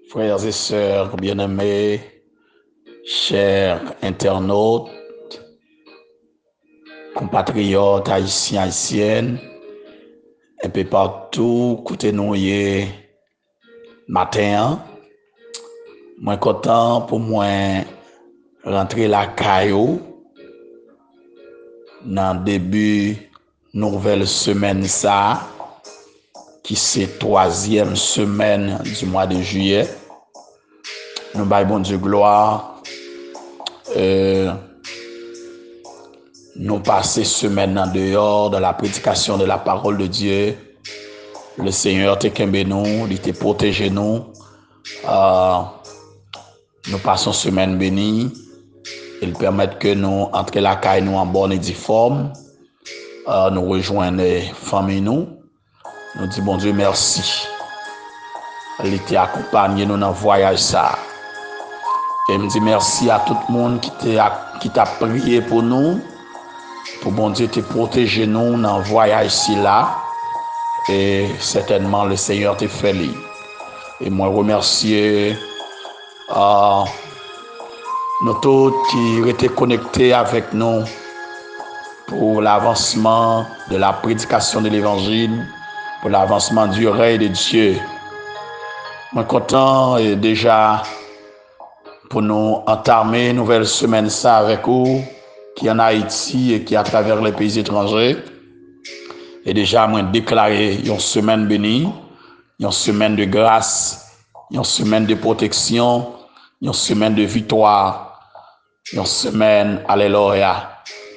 Frères et sœurs bien-aimés, chers internautes, compatriotes haïtiens, haïtiennes, un peu partout, côté nous matin, moi content pour moi rentrer la caillou dans début nouvelle semaine ça, qui c'est troisième semaine du mois de juillet. Nous baillons bon Dieu gloire. Nous passons semaine en dehors de la prédication de la parole de Dieu. Le Seigneur te kembe nous, il te protège nous. Nous passons semaine bénie. Il permet que nous entrions la caille nous en bonne et due forme. Nous rejoignons les familles nous. Nous disons bon Dieu merci. Il t'a accompagné nous dans le voyage ça. Et me dit merci à tout le monde qui t'a prié pour nous. Pour bon Dieu te protéger nous dans le voyage ci là. Et certainement le Seigneur te fait lui. Et moi remercier nous tous qui étaient connectés avec nous pour l'avancement de la prédication de l'évangile, pour l'avancement du règne de Dieu. Moi content et déjà pour nous entamer une nouvelle semaine ça avec vous qui en Haïti et qui à travers les pays étrangers. Et déjà moi déclaré une semaine bénie, une semaine de grâce, une semaine de protection, une semaine de victoire, une semaine alléluia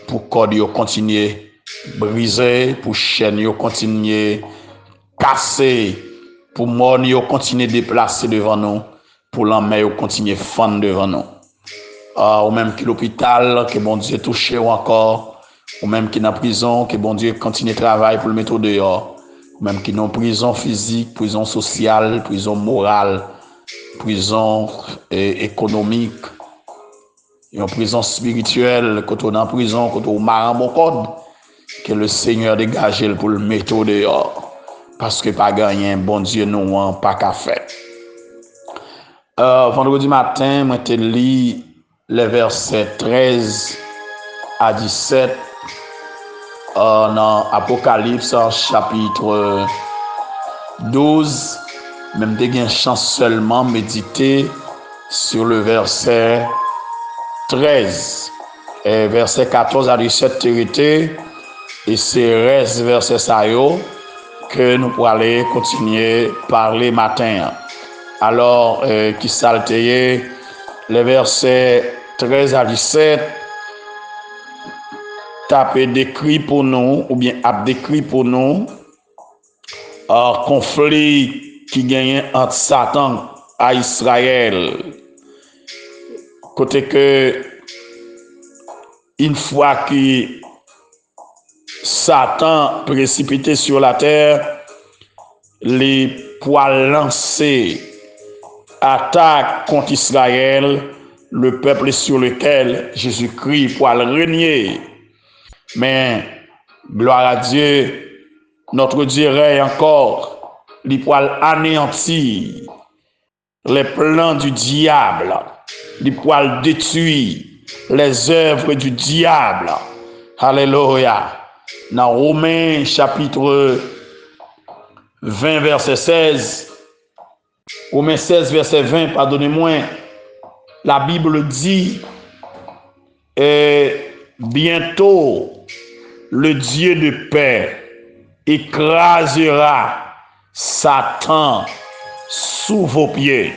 pour code yo continuer briser, pour chaîne yo continuer casser, pour mort yo continuer déplacer devant nous, pour l'homme yo continuer fendre devant nous. Ou même qui l'hôpital, que bon Dieu touché ou encore, ou même qui dans prison, que bon Dieu continue travail pour le mettre dehors, ou même qui dans prison physique, prison sociale, prison morale, prison économique, une prison spirituelle, quand on est en prison, quand on marre mon code, que le Seigneur dégage pour le mettre dehors, parce que pas gagné, bon Dieu nous pas qu'à faire. Vendredi matin, moi te lis les versets 13 à 17 dans Apocalypse chapitre 12. Même des gains chance seulement méditer sur le verset 13 et verset 14 à 17 hérité et c'est reste verset ça yo que nous pourrons aller continuer parler matin. Alors qui s'alteye les versets 13 à 17 tape décrit pour nous ou bien a décrit pour nous conflit qui gagne entre Satan à Israël. Côté que une fois que Satan précipité sur la terre, les poils lancés attaque contre Israël, le peuple sur lequel Jésus-Christ pourra régner. Mais gloire à Dieu, notre Dieu règne encore, il pourra anéantir les plans du diable, il pourra détruire les œuvres du diable. Alléluia. Dans Romains chapitre 20 verset 16, Romains 16, verset 20, pardonnez-moi, la Bible dit, bientôt le Dieu de paix écrasera Satan sous vos pieds.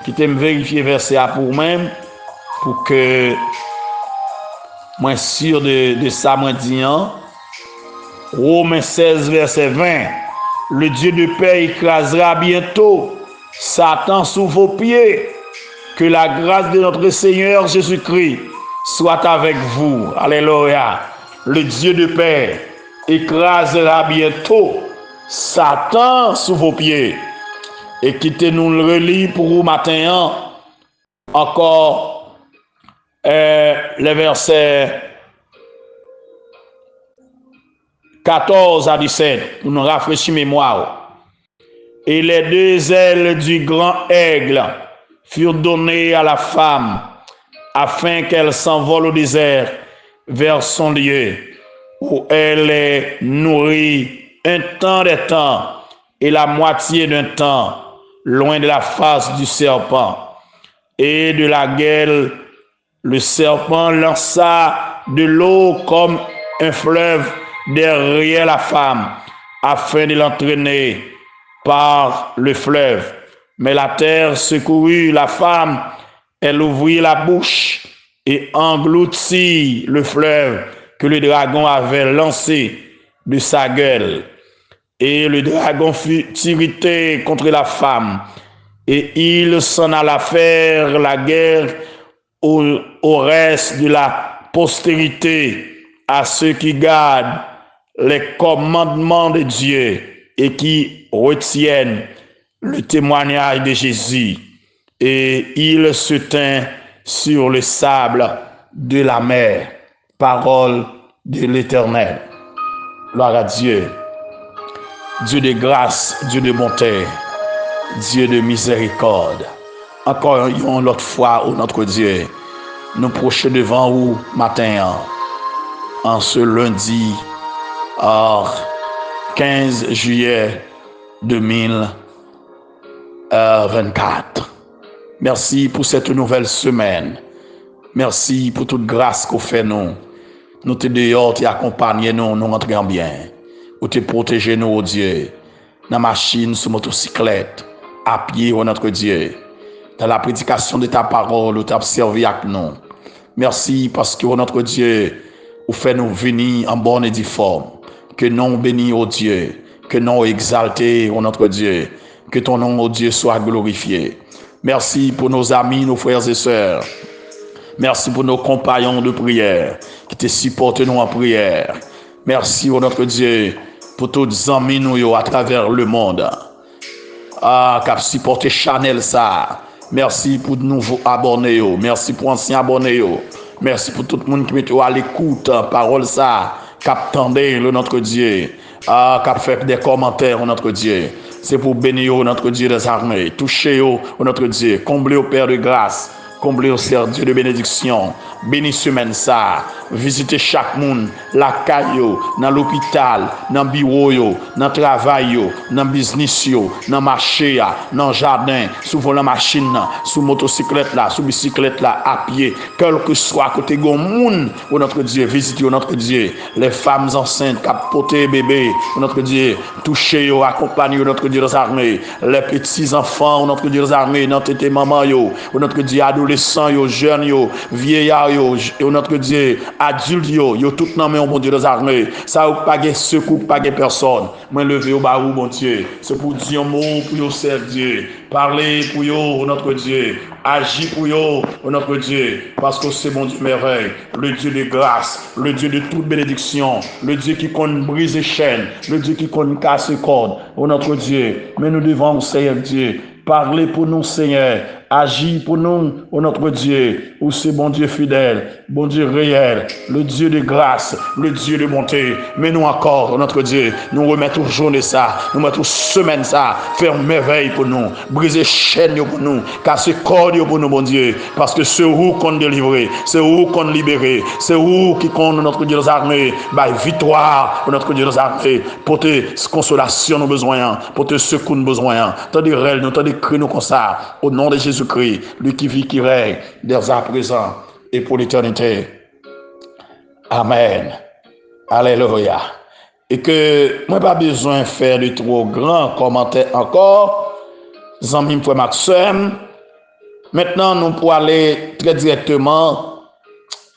Quittez me vérifier verset A pour même, pour que moi sûr de ça, moi disant, Romains 16, verset 20, le Dieu de paix écrasera bientôt Satan sous vos pieds. Que la grâce de notre Seigneur Jésus-Christ soit avec vous. Alléluia. Le Dieu de paix écrasera bientôt Satan sous vos pieds. Et quittez-nous le relire pour vous matin. Encore les versets 14 à 17 pour nous rafraîchir mémoire. Et les deux ailes du grand aigle furent données à la femme, afin qu'elle s'envole au désert vers son lieu, où elle est nourrie un temps des temps et la moitié d'un temps, loin de la face du serpent. Et de la gueule, le serpent lança de l'eau comme un fleuve derrière la femme, afin de l'entraîner par le fleuve. Mais la terre secourut la femme, elle ouvrit la bouche et engloutit le fleuve que le dragon avait lancé de sa gueule. Et le dragon fut irrité contre la femme, et il s'en alla faire la guerre au reste de la postérité, à ceux qui gardent les commandements de Dieu et qui retiennent le témoignage de Jésus. Et il se tint sur le sable de la mer. Parole de l'Éternel. Gloire à Dieu. Dieu de grâce, Dieu de bonté, Dieu de miséricorde. Encore une autre fois, oh notre Dieu, nous prochons devant vous matin, en ce lundi 15 juillet 2024. Merci pour cette nouvelle semaine. Merci pour toute grâce qu'on fait nous. Nous te dehors, tu accompagnes nous, nous rentrons bien. Ou te protéger nous, oh Dieu. Dans la machine, sur motocyclette, à pied, oh notre Dieu. Dans la prédication de ta parole, où tu as servi avec nous. Merci parce que, oh notre Dieu, vous faites nous venir en bonne et due forme. Que non béni, oh Dieu. Que non exalté, oh notre Dieu. Que ton nom, oh Dieu, soit glorifié. Merci pour nos amis, nos frères et sœurs. Merci pour nos compagnons de prière qui te supportent nous en prière. Merci, oh notre Dieu, pour tous les amis nous à travers le monde. Qui a supporté Chanel ça. Merci pour de nouveaux abonnés. Merci pour anciens abonnés. Merci pour tout le monde qui met à l'écoute. Parole ça. Qui attendait notre Dieu. Qui a fait des commentaires, notre Dieu. C'est pour bénir notre Dieu des armées. Toucher notre Dieu. Combler au Père de grâce. Combler au Seigneur Dieu de bénédiction. Bénis semaine ça. Visiter chaque monde, la caillou, dans l'hôpital, dans le bureau, dans le travail, dans le business, dans le marché, dans le jardin, sous la machine, sous motocyclette là, sous bicyclette là, à pied, quel que soit côté gon monde, oh notre Dieu, visiter notre Dieu, les femmes enceintes qui portent bébé, oh notre Dieu, toucher, accompagner notre Dieu des armées, les petits enfants, oh notre Dieu des armées, notre tété maman, oh notre Dieu, adolescents, jeunes, vieillards, oh notre Dieu, adultes, yo tout nan men bon Dieu des armées. Ça ou pas de secours, pas de personne. Moi lever au barou bon Dieu. C'est pour dire un mot pour yo servir Dieu. Parler pour yo notre Dieu. Agir pour yo notre Dieu. Parce que c'est bon Dieu merveille. Le Dieu de grâce, le Dieu de toute bénédiction, le Dieu qui compte briser chaînes, le Dieu qui compte casser cordes. Oh notre Dieu. Mais nous devons Seigneur Dieu. Parlez pour nous, Seigneur. Agis pour nous, oh notre Dieu. Où c'est bon Dieu fidèle, bon Dieu réel, le Dieu de grâce, le Dieu de bonté. Mais nous encore, oh notre Dieu, nous remettons journée ça, nous mettons semaine ça, faire merveille pour nous, briser chaîne pour nous, casser corde pour nous, bon Dieu. Parce que c'est où qu'on délivre, c'est où qu'on libère, c'est où qui compte notre Dieu des armées, bah victoire pour notre Dieu des armées, pour te consolation nos besoins, pour te secours nos besoins. Tant de réel, nous tant de cris nous comme ça, au nom de Jésus-Christ, lui qui vit, qui règne, dès à présent et pour l'éternité. Amen. Alléluia. Et que moi pas besoin de faire de trop grands commentaires encore. Zami frère Maxime. Maintenant nous pourrons aller très directement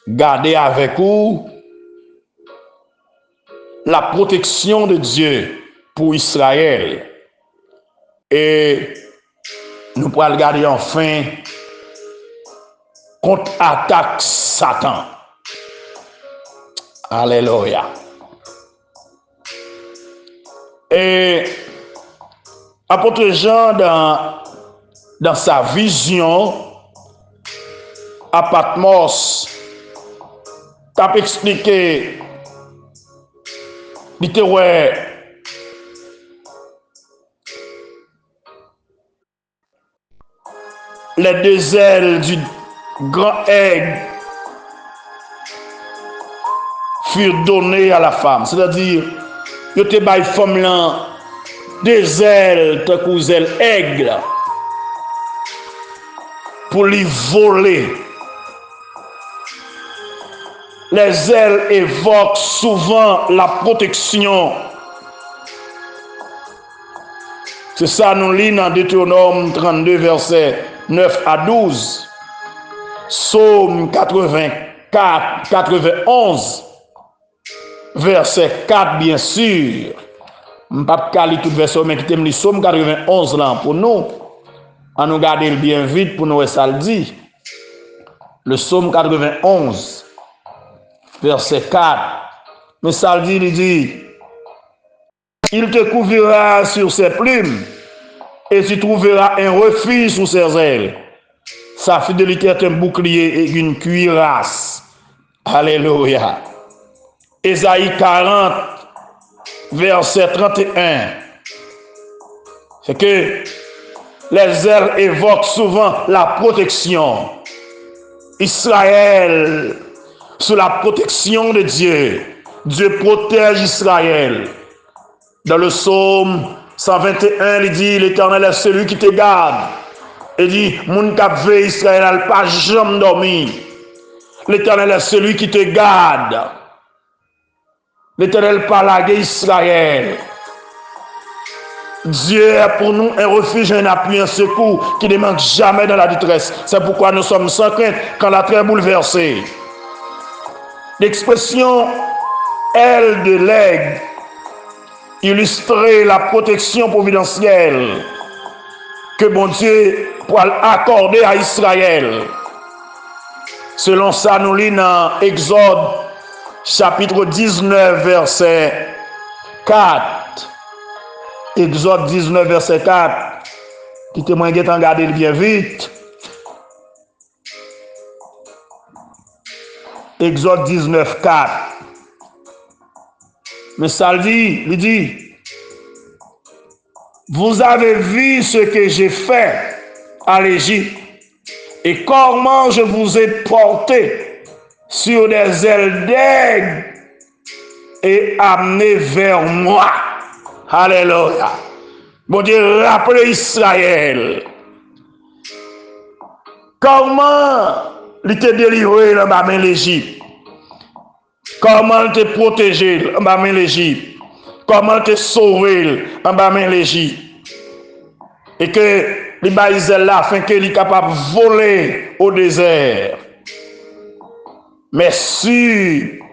garder avec vous la protection de Dieu pour Israël. Et nous pourrons regarder enfin contre-attaque Satan. Alléluia. Et apôtre Jean dans sa vision à Patmos t'a expliqué il te ouais les deux ailes du grand aigle furent données à la femme. C'est-à-dire, il y a des femmes là, des ailes, tant que ailes aigle, pour lui voler. Les ailes évoquent souvent la protection. C'est ça, nous lisons dans Deutéronome 32, versets 9 à 12. Psaume 84, 91, verset 4, bien sûr. Je ne vais pas lire tout verset, mais qui le Psaume 91 là pour nous. On nous garder bien vite pour nous, ça le dit. Le Psaume 91, verset 4. Mais ça le dit, il dit, il te couvrira sur ses plumes et tu trouveras un refuge sous ses ailes. Sa fidélité est un bouclier et une cuirasse. Alléluia. Ésaïe 40, verset 31. C'est que les ailes évoquent souvent la protection. Israël, sous la protection de Dieu. Dieu protège Israël. Dans le psaume 121, il dit, l'Éternel est celui qui te garde. Il dit, mon cap veille Israël n'a pas jamais dormi. L'Éternel est celui qui te garde. L'Éternel pas lagué Israël. Dieu est pour nous un refuge, un appui, un secours qui ne manque jamais dans la détresse. C'est pourquoi nous sommes sans crainte quand la terre est bouleversée. L'expression aile de l'aigle illustrait la protection providentielle que bon Dieu pourra accorder à Israël. Selon ça, nous lisons dans Exode chapitre 19, verset 4. Exode 19, verset 4. Qui témoigne de regarder bien vite. Exode 19, 4. Mais ça le dit, il dit, vous avez vu ce que j'ai fait à l'Égypte et comment je vous ai porté sur des ailes d'aigle et amené vers moi. Alléluia. Bon Dieu, rappelez Israël. Comment il t'a délivré dans ma main l'Égypte? Comment il t'a protégé dans ma main l'Égypte? Comment il t'a sauvé dans ma main l'Égypte? Et que les baïsels là, afin qu'il est capable de voler au désert. Mais sûr,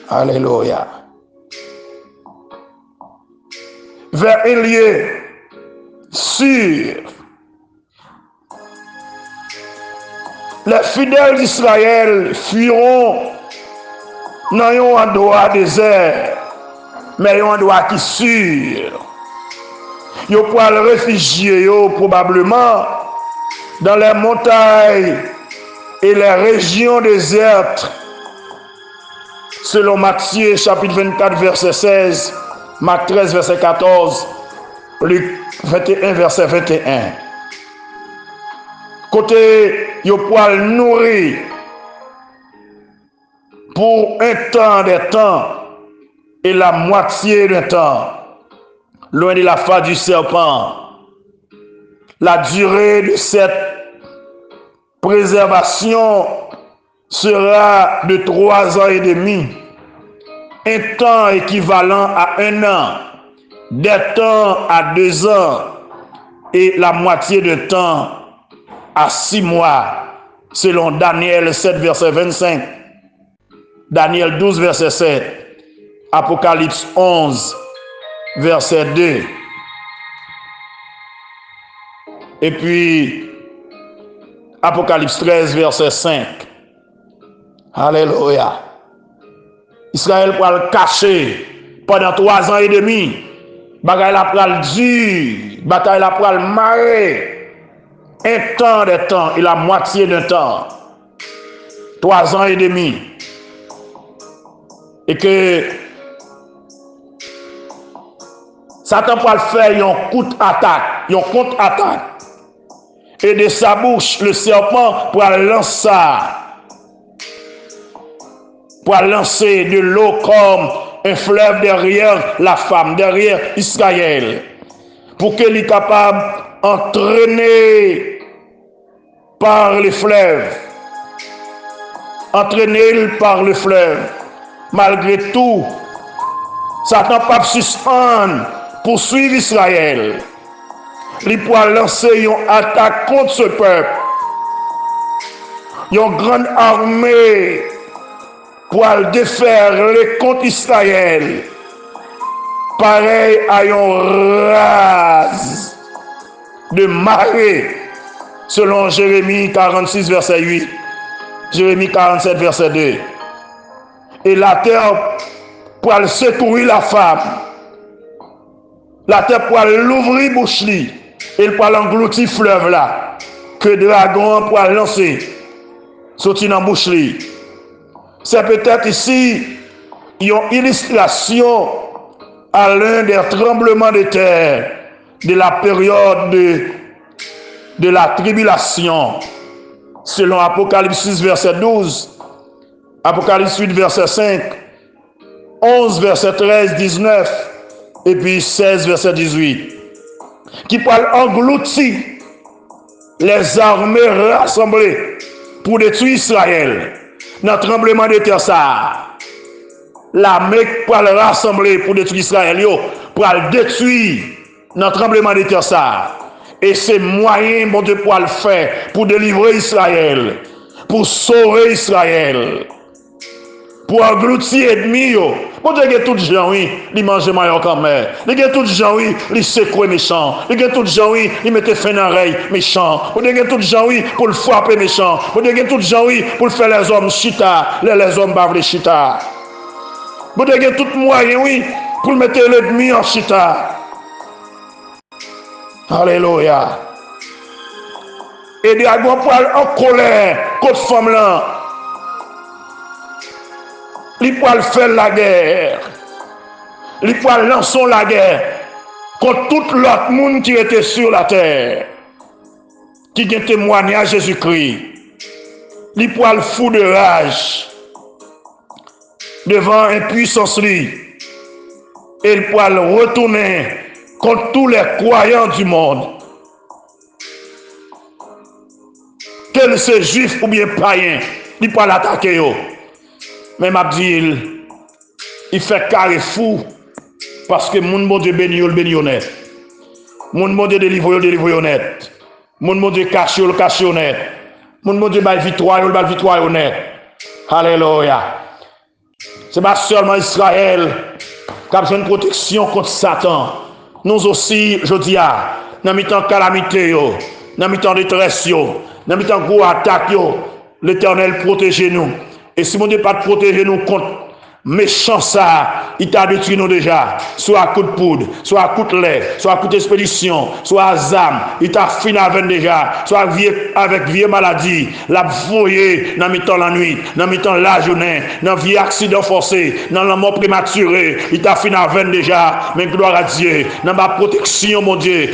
alléluia, vers un lieu sûr, les fidèles d'Israël fuiront dans un endroit désert, mais un endroit qui est sûr. Ils pourront le réfugier probablement dans les montagnes et les régions désertes. Selon Matthieu chapitre 24 verset 16, Marc 13 verset 14, Luc 21 verset 21. Côté, ils pourront le nourrir pour un temps des temps et la moitié d'un temps. Loin de la face du serpent, la durée de cette préservation sera de 3 ans et demi, un temps équivalent à 1 an, des temps à 2 ans et la moitié de temps à 6 mois, selon Daniel 7, verset 25, Daniel 12, verset 7, Apocalypse 11, verset 2. Et puis, Apocalypse 13, verset 5. Alléluia. Israël pourra le cacher pendant 3 ans et demi. Bataille la pral dur. Bataille la pral marrer. Un temps de temps et la moitié d'un temps. 3 ans et demi. Et que Satan pourra le faire un coup d'attaque, un contre-attaque. et de sa bouche le serpent pour lancer de l'eau comme un fleuve derrière la femme, derrière Israël, pour qu'elle soit capable d'entraîner par le fleuve. Entraîner par le fleuve. Malgré tout, Satan n'a pas suspendre pour suivre Israël. Il peut lancer une attaque contre ce peuple. Une grande armée pour défaire les contre Israël. Pareil à une rase de marée, selon Jérémie 46, verset 8. Jérémie 47, verset 2. Et la terre pour secourir la femme. La terre pour l'ouvrir bouche et pour l'engloutir fleuve là. Que dragon pour lancer. Sortir dans bouche. C'est peut-être ici une illustration à l'un des tremblements de terre de la période de la tribulation. Selon Apocalypse 6, verset 12, Apocalypse 8, verset 5, 11, verset 13, 19, et puis 16, verset 18, qui parle engloutir les armées rassemblées pour détruire Israël. Dans le tremblement de terre, ça, l'armée parle rassembler pour détruire Israël, pour détruire dans le tremblement de terre, ça. Et c'est moyen, mon Dieu, pour le faire, pour délivrer Israël, pour sauver Israël, pour engloutir l'ennemi. Mon Dieu, il y a tout gens, oui, ils mangent maillot quand même. Il y a tout gens, oui, ils secouent méchants. Il y a tout gens, oui, ils mettent fin dans l'oreille méchants. Il y a tout gens, oui, pour le frapper méchant. Il y a tout gens, oui, pour le faire les hommes chita, les hommes bavent les chita. Il y a tout moyen, oui, pour mettre l'ennemi en chita. Alléluia. Et des dragon pour en colère contre femme là. Il peut faire la guerre. Il peut lancer la guerre contre tout l'autre monde qui était sur la terre, qui a témoigné à Jésus-Christ. Il peut le fou de rage devant impuissance lui. Et il peut le retourner contre tous les croyants du monde, qu'ils soient juifs ou bien païens, il peut l'attaquer. Mais m'a dit, il fait carré fou, parce que mon bon Dieu béni, le béni honnête. Mon bon Dieu délivre, honnête. Mon bon Dieu cache, le cache honnête. Mon bon Dieu bat victoire, le bat victoire honnête. Alléluia. C'est pas seulement Israël qui a besoin de protection contre Satan. Nous aussi, je dis, dans mes temps calamité, dans mes temps détresse, dans mes temps gros attaque, l'Éternel protège-nous. Et si mon Dieu pas protéger nous contre méchant ça, il t'a détruit nous déjà. Soit à coup de poudre, soit à coup de lait, soit à coup d'expédition, soit à zam, il t'a fini avec déjà. Soit avec vieille maladie, la voyé dans mi-temps la nuit, dans mi-temps la journée, dans vieux accident forcé, dans la mort prématurée, il t'a fini avec déjà. Mais gloire à Dieu, dans ma protection, mon Dieu,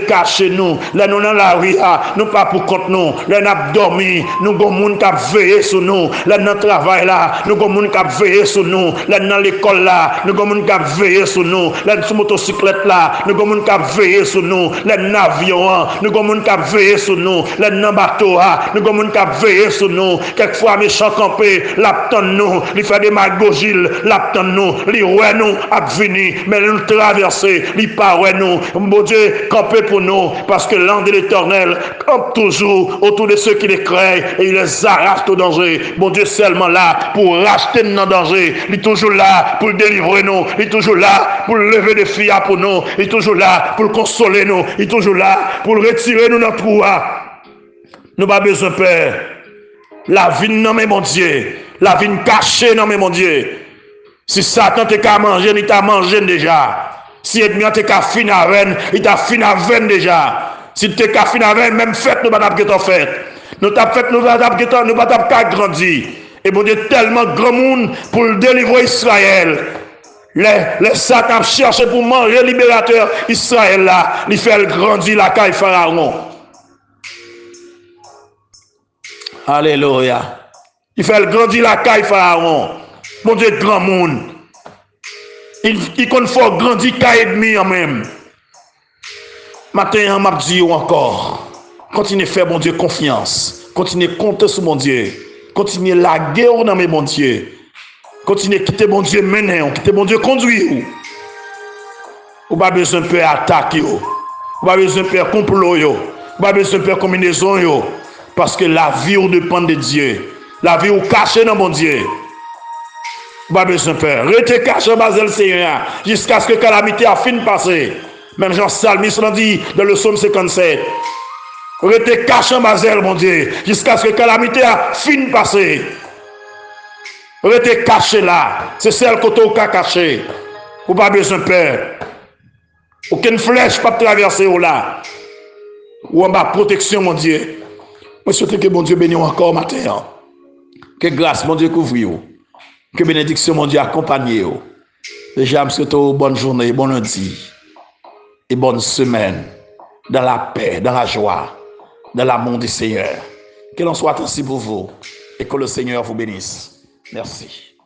cache nous. Là nous dans la rue, nous pas pour contre nous. Là nous avons dormi, nous avons monde qui a veillé sur nous. Là dans le travail là, nous avons monde qui a veillé sur nous. Là dans l'école là, nous avons monde qui a veillé sur nous. Là sur motocyclette là, nous avons monde qui a veillé sur nous. Là dans l'avion, nous avons monde qui a veillé sur nous. Là dans bateau, nous avons monde qui a veillé sur nous. Quelquefois méchant campé, l'attend nous, il fait des magogies, l'attend nous, il ouais nous à venir, mais nous traverser, il paraît nous. Mon Dieu, camper pour nous, parce que l'ange de l'Éternel campe toujours autour de ceux qui les craignent et il les arrache au danger. Mon Dieu seulement là pour racheter nos dangers. Il est toujours là pour délivrer nous. Il est toujours là pour lever des filles pour nous. Il est toujours là pour consoler nous. Il est toujours là pour retirer nous notre trou. Nous pas besoin de peur. La vie non mais mon Dieu. La vie cachée non mais mon Dieu. Si Satan t'a qu'à manger, il t'a mangé déjà. Si ennemi t'a qu'à finir avec, il t'a fini avec déjà. Si t'es qu'à finir avec, même fête nous pas t'as fait. Nous t'as fait nous pas t'as grandi. Et bon Dieu, tellement grand monde pour le délivrer Israël. Les Satan cherchent pour manger libérateur Israël là. Il fait grandir la caille Pharaon. Alléluia. Il fait grandir la caille Pharaon. Mon Dieu, grand monde. Il compte fort grandir caille ennemi en même. Matin, m'a dit encore. Continuez à faire, mon Dieu, confiance. Continuez à compter sur mon Dieu. Continuez à laguer dans mes mon Dieu. Continuez à quitter mon Dieu mener. Quitter mon Dieu conduire. Vous n'avez pas besoin de faire attaquer. Vous n'avez pas besoin de faire complot. Vous n'avez pas besoin de faire combinaison. Parce que la vie vous dépend de Dieu. La vie vous cache dans mon Dieu. Vous n'avez pas besoin de faire. Restez caché dans le Seigneur jusqu'à ce que la calamité a fini de passer. Même Jean Salmiste l'a dit dans le psaume 57. Restez caché en Basel, mon Dieu, jusqu'à ce que la calamité a fini de passer. Restez caché là. C'est celle que tu as caché. Vous n'avez pas besoin de peur. Aucune flèche ne peut traverser là. Ou en bas, protection, mon Dieu. Je souhaite que mon Dieu bénisse encore matin. Que grâce, mon Dieu, couvre vous. Que bénédiction, mon Dieu, accompagne vous. Déjà, je souhaite une bonne journée, bon lundi et bonne semaine. Dans la paix, dans la joie, dans l'amour du Seigneur. Que l'on soit ainsi pour vous et que le Seigneur vous bénisse. Merci.